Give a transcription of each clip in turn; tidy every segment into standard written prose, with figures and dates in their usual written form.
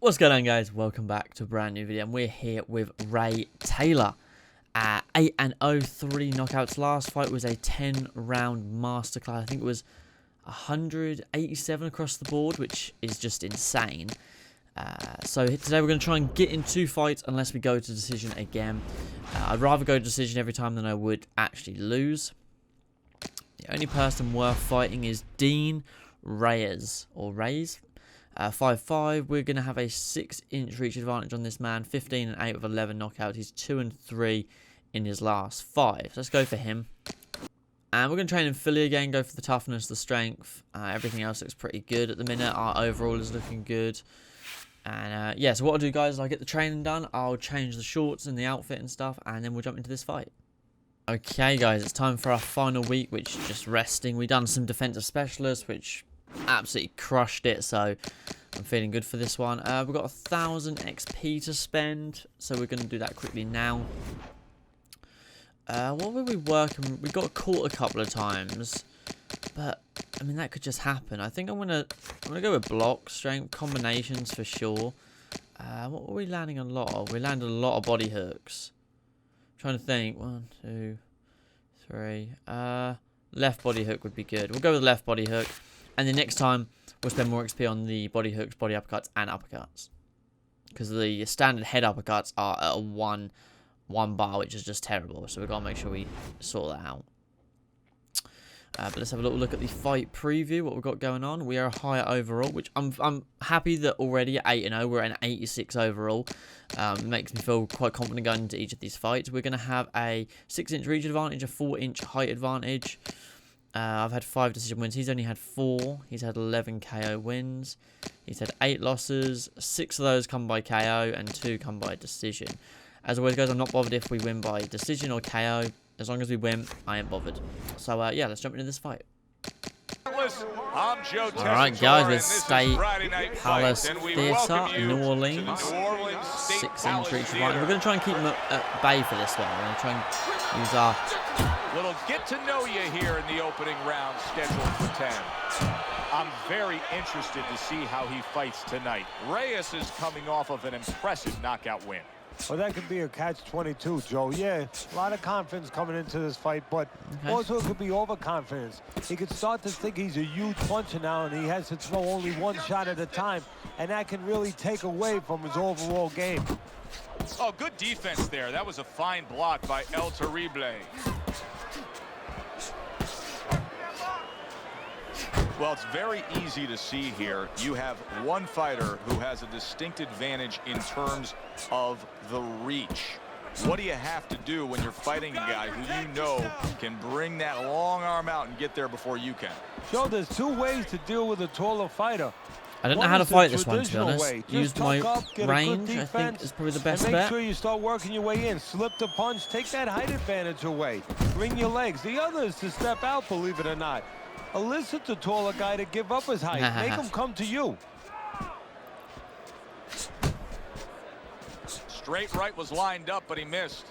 What's going on, guys? Welcome back to a brand new video, and we're here with Ray Taylor. 8-0, 3 knockouts. Last fight was a 10-round masterclass. I think it was 187 across the board, which is just insane. So today we're going to try and get in 2 fights unless we go to decision again. I'd rather go to decision every time than I would actually lose. The only person worth fighting is Dean Reyes, or Reyes. 5'5", we're going to have a 6-inch reach advantage on this man. 15-8 with 11 knockouts. He's 2-3 in his last 5. So let's go for him. And we're going to train in Philly again, go for the toughness, the strength. Everything else looks pretty good at the minute. Our overall is looking good. And yeah, so what I'll do, guys, is I'll get the training done. I'll change the shorts and the outfit and stuff, and then we'll jump into this fight. Okay, guys, it's time for our final week, which is just resting. We've done some defensive specialists, which absolutely crushed it, so I'm feeling good for this one. We've got 1,000 XP to spend, so we're going to do that quickly now. What were we working? We got caught a couple of times, but I mean that could just happen. I think I'm gonna go with block strength combinations for sure. What were we landing a lot of? We landed a lot of body hooks. I'm trying to think. 1, 2, 3. Left body hook would be good. We'll go with left body hook. And then next time, we'll spend more XP on the body hooks, body uppercuts, and uppercuts. Because the standard head uppercuts are at a one bar, which is just terrible. So we've got to make sure we sort that out. But let's have a little look at the fight preview, what we've got going on. We are higher overall, which I'm happy that already at 8-0, we're at an 86 overall. Makes me feel quite confident going into each of these fights. We're going to have a 6-inch reach advantage, a 4-inch height advantage. I've had 5 decision wins. He's only had 4. He's had 11 KO wins. He's had 8 losses. 6 of those come by KO and 2 come by decision. As always, guys, I'm not bothered if we win by decision or KO. As long as we win, I ain't bothered. So, yeah, let's jump into this fight. Alright, guys, with State Palace Theatre in New Orleans. 6-inch reach advantage. We're going to try and keep him at bay for this one. We're going to try and use our... Little get to know you here in the opening round scheduled for 10. I'm very interested to see how he fights tonight. Reyes is coming off of an impressive knockout win. Well, that could be a catch-22, Joe. Yeah, a lot of confidence coming into this fight, but also it could be overconfidence. He could start to think he's a huge puncher now, and he has to throw only one shot at a time, and that can really take away from his overall game. Oh, good defense there. That was a fine block by El Terrible. Well, it's very easy to see here. You have one fighter who has a distinct advantage in terms of the reach. What do you have to do when you're fighting a guy who you know can bring that long arm out and get there before you can? Joe, there's 2 ways to deal with a taller fighter. I don't know how to fight this one, to be honest. Use my range, I think, is probably the best bet. Make sure you start working your way in. Slip the punch, take that height advantage away. Bring your legs. The other is to step out, believe it or not. Elicit the taller guy to give up his height. Make him come to you. Straight right was lined up, but he missed.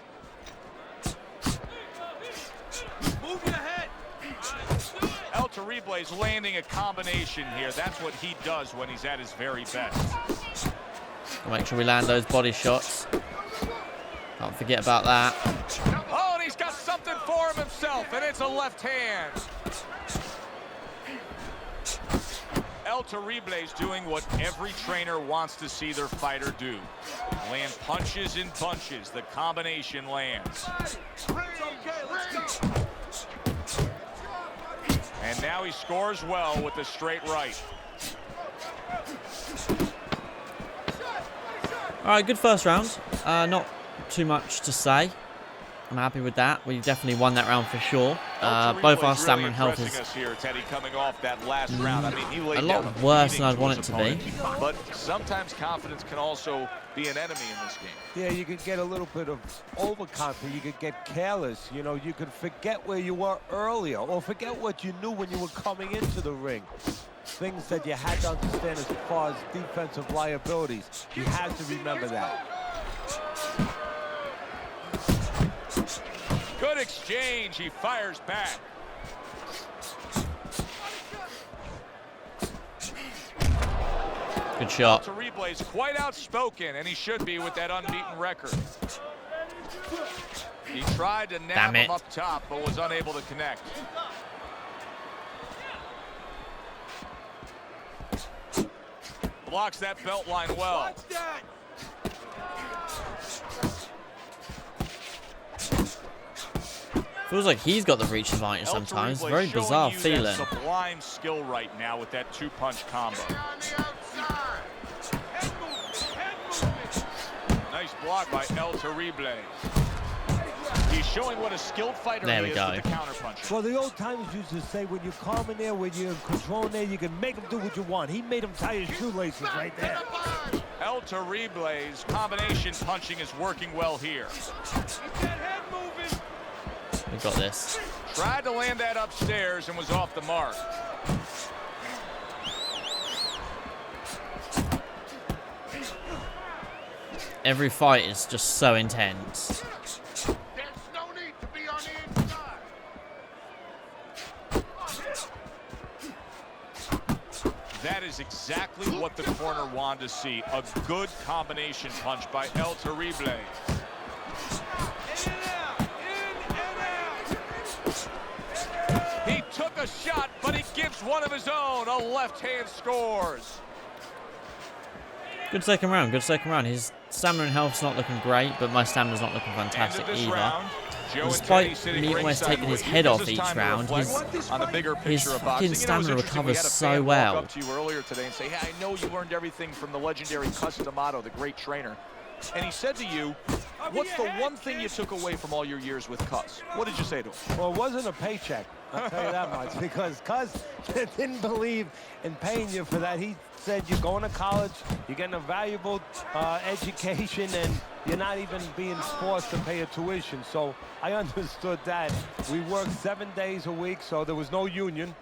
Move your head. El Terrible is landing a combination here. That's what he does when he's at his very best. We'll make sure we land those body shots. Can't forget about that. Oh, and he's got something for him himself, and it's a left hand. El Terrible is doing what every trainer wants to see their fighter do. Land punches in bunches. The combination lands. And now he scores well with the straight right. All right, good first round. Not too much to say. I'm happy with that. We definitely won that round for sure. Both our stamina and health is a lot worse than I'd want it to be. But sometimes confidence can also be an enemy in this game. Yeah, you could get a little bit of overconfidence. You could get careless. You know, you could forget where you were earlier or forget what you knew when you were coming into the ring. Things that you had to understand as far as defensive liabilities. You have to remember that. Good exchange. He fires back. Good Good shot. Torible's quite outspoken, and he should be with that unbeaten record. He tried to nab him up top, but was unable to connect. Blocks that belt line well. Feels like he's got the reach advantage sometimes. Very bizarre feeling. Sublime skill right now with that two-punch combo. Nice block by El Terrible. He's showing what a skilled fighter he is with the counterpunch. Well, the old timers used to say, when you're calm in there, when you're in control in there, you can make him do what you want. He made him tie his shoelaces right there. El Terrible's combination punching is working well here. We got this. Tried to land that upstairs and was off the mark. Every fight is just so intense. That is exactly what the corner wanted to see. A good combination punch by El Terrible. He took a shot, but he gives one of his own. A left hand scores. Good second round. Good second round. His stamina and health's not looking great, but my stamina's not looking fantastic either. Despite me almost taking his head off each round, his fucking stamina recovers so well. Up to you earlier today and say, hey, I know you learned everything from the legendary Cus D'Amato, the great trainer. And he said to you, what's the one thing you took away from all your years with Cus? What did you say to him? Well, it wasn't a paycheck, I'll tell you that much, because Cus didn't believe in paying you for that. He said, you're going to college, you're getting a valuable education, and you're not even being forced to pay a tuition. So I understood that. We worked 7 days a week, so there was no union.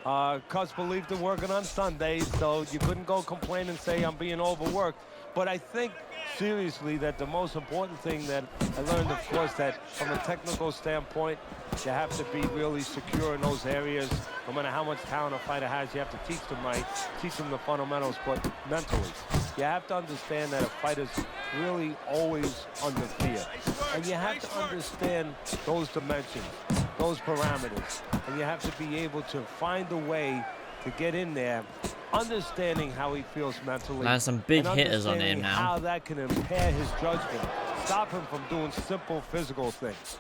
Cus believed in working on Sundays, so you couldn't go complain and say I'm being overworked. But I think, seriously, that the most important thing that I learned, of course, that from a technical standpoint, you have to be really secure in those areas. No matter how much talent a fighter has, you have to teach them right, teach them the fundamentals, but mentally. You have to understand that a fighter's really always under fear. And you have to understand those dimensions, those parameters. And you have to be able to find a way to get in there, understanding how he feels mentally. Land some big hitters on him now. How that can impair his judgment, stop him from doing simple physical things.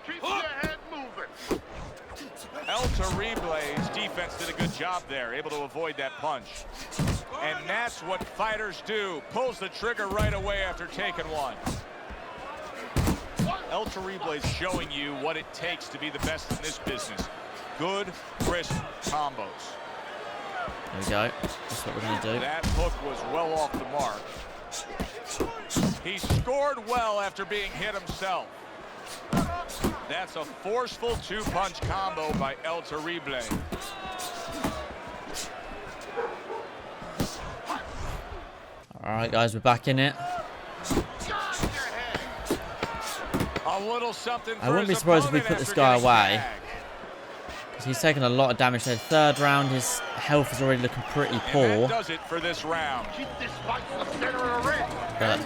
Keep your head moving. El Terrible's defense did a good job there, able to avoid that punch. And that's what fighters do. Pulls the trigger right away after taking one. El Terrible is showing you what it takes to be the best in this business. Good, crisp combos. There we go. That's what we're going to do. That hook was well off the mark. He scored well after being hit himself. That's a forceful two-punch combo by El Terrible. All right, guys, we're back in it. A little something for I wouldn't be surprised if we put this guy away. He's taken a lot of damage there. Third round, his health is already looking pretty poor. And that does it for this round. But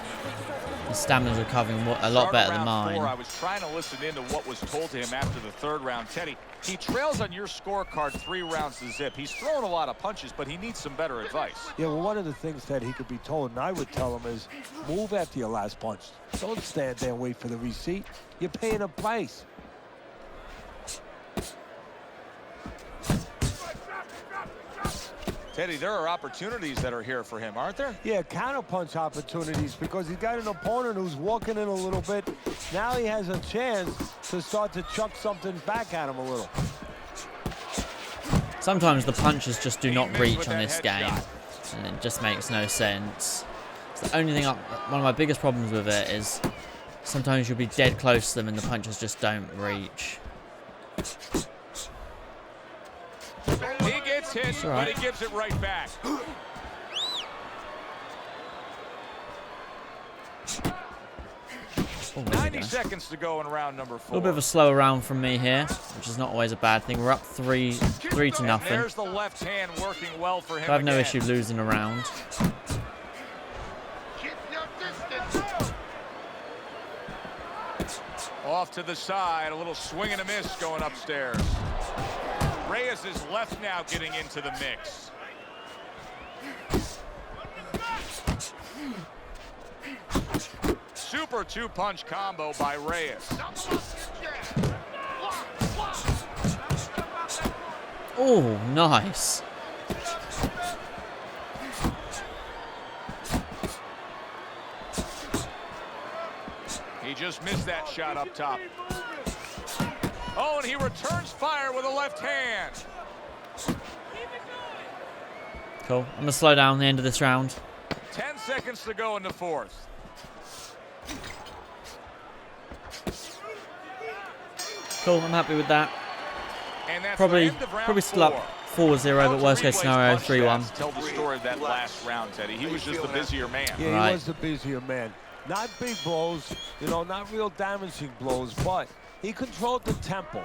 his stamina's recovering a lot better than mine. I was trying to listen into what was told to him after the third round. Teddy, he trails on your scorecard 3 rounds to zip. He's throwing a lot of punches, but he needs some better advice. Yeah, well, one of the things that he could be told, and I would tell him, is move after your last punch. Don't stand there and wait for the receipt. You're paying a price. Teddy, there are opportunities that are here for him, aren't there? Yeah, counterpunch opportunities, because he's got an opponent who's walking in a little bit. Now he has a chance to start to chuck something back at him a little. Sometimes the punches just do not reach on this game, and it just makes no sense. It's the only thing, one of my biggest problems with it is sometimes you'll be dead close to them and the punches just don't reach. He gets hit, but he gives it right back. Oh, there we 90 go. seconds to go in round number 4. A little bit of a slower round from me here, which is not always a bad thing. We're up 3 to nothing. There's the left hand working well for him. So I have no again. issue losing a round. Off to the side, a little swing and a miss going upstairs. Reyes is left now getting into the mix. Super 2-punch combo by Reyes. Oh, nice. He just missed that shot up top. Oh, and he returns fire with a left hand. Cool. I'm going to slow down the end of this round. 10 seconds to go in the 4th. Cool, I'm happy with that. And that's Probably the end of round still up 4-0, but worst case scenario, 3-1. Tell the story of that last round, Teddy. He was just the busier man. Yeah, Right. he was the busier man. Not big blows, you know, not real damaging blows, but he controlled the tempo.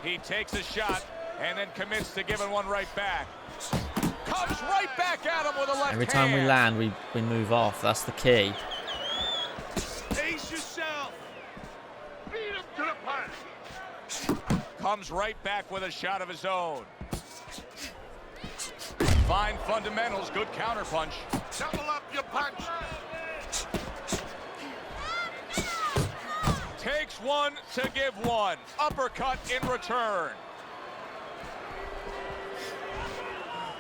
He takes a shot and then commits to giving one right back. Comes right back at him with a left hand. Every time we land, we move off. That's the key. Ace yourself. Beat him to the punch. Comes right back with a shot of his own. Fine fundamentals, good counter punch. Double up your punch. Takes one to give one. Uppercut in return.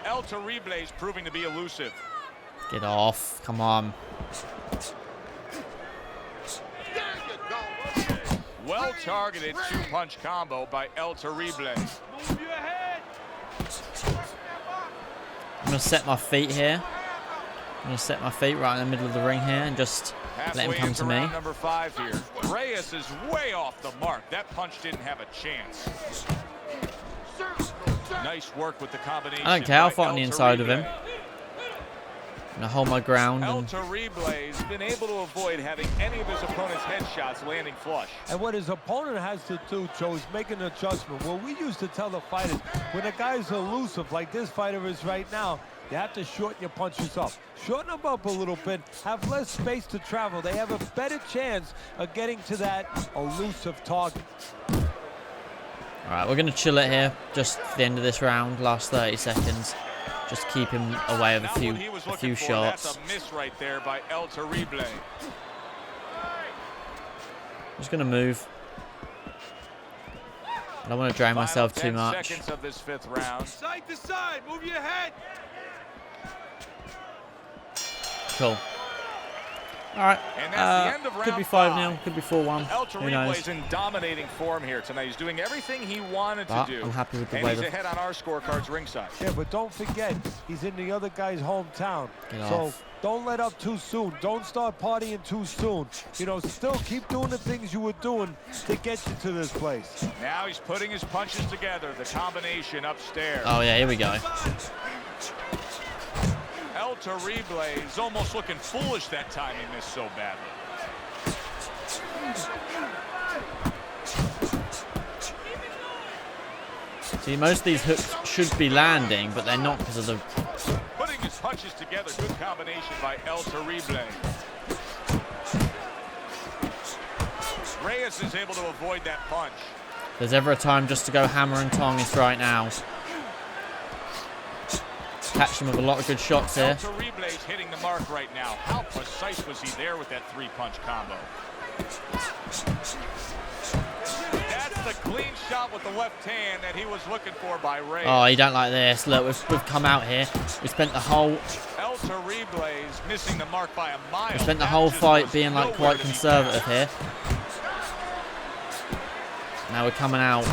El Terrible is proving to be elusive. Get off. Come on. Well targeted 2-punch combo by El Terrible. Move your head. I'm going to set my feet here. I'm going to set my feet right in the middle of the ring here and just let him come to me. Number 5 here. Reyes is way off the mark. That punch didn't have a chance. Nice work with the combination. I don't care. I'll fight on the inside of him. I'm going to hold my ground. El And Terrible has been able to avoid having any of his opponent's headshots landing flush. And what his opponent has to do, Joe, is make an adjustment. Well, we used to tell the fighters, when a guy's elusive like this fighter is right now, you have to shorten your punches up. Shorten them up a little bit, have less space to travel. They have a better chance of getting to that elusive target. all right, we're going to chill it here just for the end of this round, last 30 seconds. Just keep him away with a few shots. That's a miss right there by El Terrible. I'm just going to move. I don't want to drain myself too much. Seconds of this 5th round. Side to side, move your head. Cool. All right. And that's the end of Could be round 5-0, could be 4-1. El Who Terrible knows? is in dominating form here tonight. He's doing everything he wanted to do. I'm happy with the and way he's ahead on our scorecards ringside. Yeah, but don't forget, he's in the other guy's hometown. Get so off. don't let up too soon. Don't start partying too soon. You know, still keep doing the things you were doing to get you to this place. Now he's putting his punches together. The combination upstairs. Oh, yeah, here we go. El Terrible is almost looking foolish that time he missed so badly. See, most of these hooks should be landing, but they're not because of the... Putting his punches together. Good combination by El Terrible. Reyes is able to avoid that punch. If there's ever a time just to go hammer and tong, it's right now. Catch him with a lot of good shots here. El Terrible is hitting the mark right now. How precise was he there with that 3-punch combo? That's the clean shot with the left hand that he was looking for by Reyes. Oh, you don't like this. Look, we've come out here. We spent the whole... El Terrible is missing the mark by a mile. We spent the That whole just fight was being like nowhere quite to be conservative found. here. Now we're coming out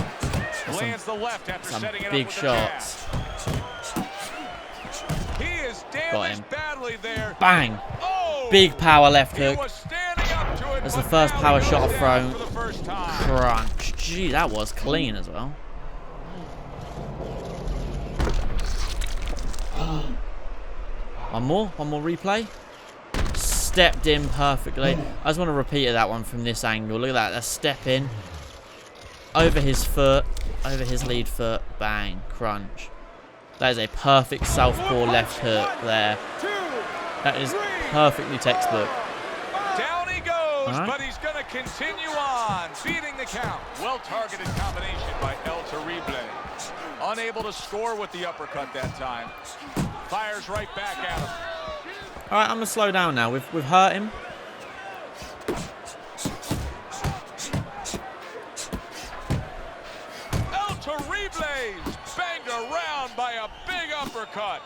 with Lands the left after some setting it big up with the jab. shots. He is Got damaged him. badly there. Bang! Oh! Big power left He hook. was standing up to it, That's but the first now power he shot goes I've down thrown. for the first time. Crunch. Gee, that was clean as well. One more replay. stepped in perfectly. I just want to repeat that one from this angle. Look at that. That's step in. Over his foot. Over his lead foot. Bang. Crunch. That is a perfect southpaw left hook there. That is perfectly textbook. Down he goes, but he's going to continue on, beating the count. Well-targeted combination by El Terrible. Unable to score with the uppercut that time. Fires right back at him. All right, I'm going to slow down now. We've hurt him. El Terrible banged around by a big uppercut.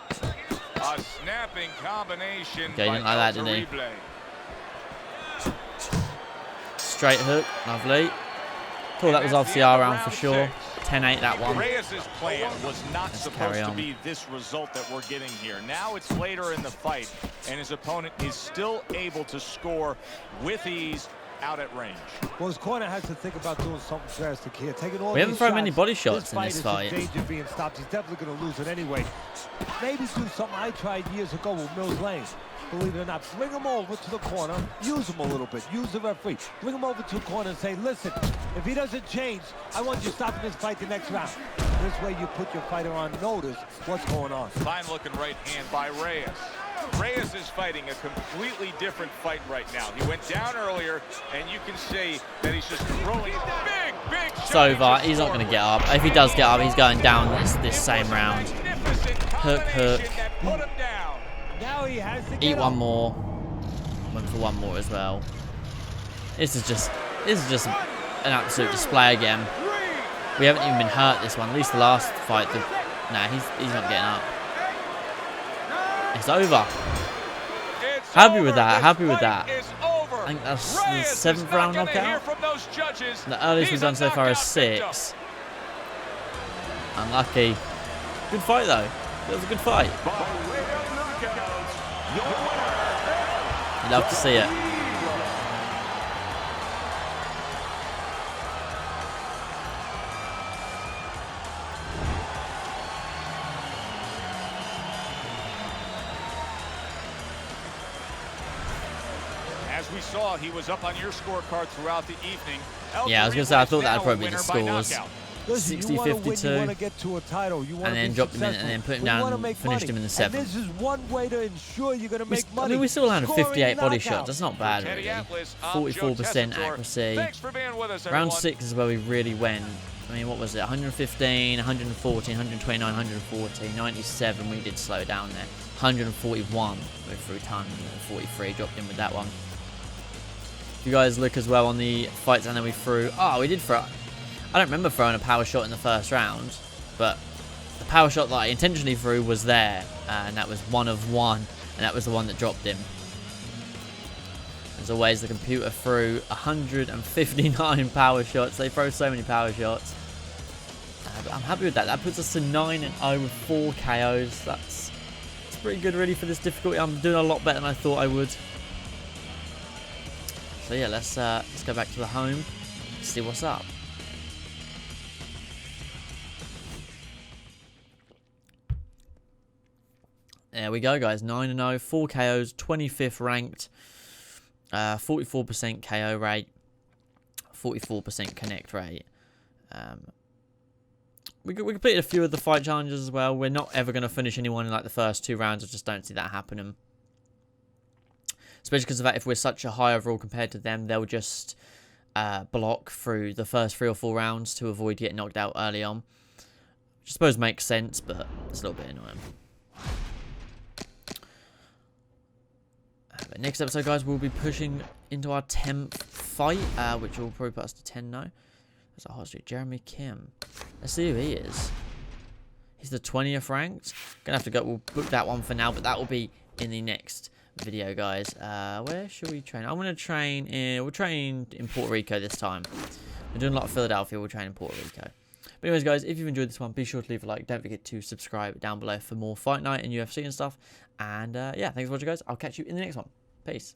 A snapping combination by didn't like that, El didn't he? Terrible. Straight hook. Lovely. Thought that was off the R round for sure. 10-8 that one. Reyes' plan was not Let's supposed carry to on. be this result that we're getting here. Now it's later in the fight, and his opponent is still able to score with ease out at range. Well, his corner has to think about doing something drastic here. Taking all We haven't these thrown shots, many body shots in fight this is fight. in danger of being stopped. He's definitely going to lose it anyway. Maybe do something I tried years ago with Mills Lane. Believe it or not, bring him over to the corner, use him a little bit, use the referee. Bring him over to the corner and say, listen, if he doesn't change, I want you stopping this fight the next round. This way you put your fighter on notice what's going on. Fine looking right hand by Reyes. Reyes is fighting a completely different fight right now. He went down earlier, and you can see that he's just throwing big It's over. He's not going to get up. If he does get up, he's going down this same round. Hook, hook. Now he has to Eat get one up. more. Went for one more as well. This is just an absolute display again. We haven't even been hurt this one. At least the last fight. Nah, he's not getting up. It's over. Happy with that. Happy with that. I think that's the 7th round knockout. The earliest we've done so far is 6. Unlucky. Good fight though. That was a good fight. You love to see it. As we saw, he was up on your scorecard throughout the evening. Yeah, I was going to say, I thought that'd probably be the scores. Listen, 60, you wanna win, 52. you want to get to a title, you want And to then be dropped him in, successful, and then put him but you wanna down, make finished money. him in the And 7th. this is one way to ensure you're going to make money. I mean, we still landed Scoring 58 body knockouts. shots. That's not bad, really. 44% accuracy. Thanks for being with us, Round everyone. 6 is where we really went. I mean, what was it? 115, 114, 129, 140, 97. We did slow down there. 141 we threw ton, and 43 dropped in with that one. If you guys look as well on the fights, and then we threw. Oh, we did throw. I don't remember throwing a power shot in the first round, but the power shot that I intentionally threw was there, and that was 1 of 1, and that was the one that dropped him. As always, the computer threw 159 power shots. They throw so many power shots. But I'm happy with that. That puts us to 9-0 with 4 KOs. That's pretty good, really, for this difficulty. I'm doing a lot better than I thought I would. So yeah, let's go back to the home, see what's up. There we go, guys. 9-0, 4 KOs, 25th ranked, 44% KO rate, 44% connect rate. We completed a few of the fight challenges as well. We're not ever going to finish anyone in like the first 2 rounds. I just don't see that happening. Especially because of that, if we're such a high overall compared to them, they'll just block through the first 3 or 4 rounds to avoid getting knocked out early on. Which I suppose makes sense, but it's a little bit annoying. But next episode, guys, we'll be pushing into our 10th fight, which will probably put us to 10 now. There's a hot streak, Jeremy Kim. Let's see who he is. He's the 20th ranked. Gonna have to go. We'll book that one for now, but that will be in the next video, guys. Where should we train? I'm gonna train in. We'll train in Puerto Rico this time. We're doing a lot of Philadelphia. We'll train in Puerto Rico. But anyways, guys, if you've enjoyed this one, be sure to leave a like. Don't forget to subscribe down below for more Fight Night and UFC and stuff. And yeah, thanks for watching, guys. I'll catch you in the next one. Peace.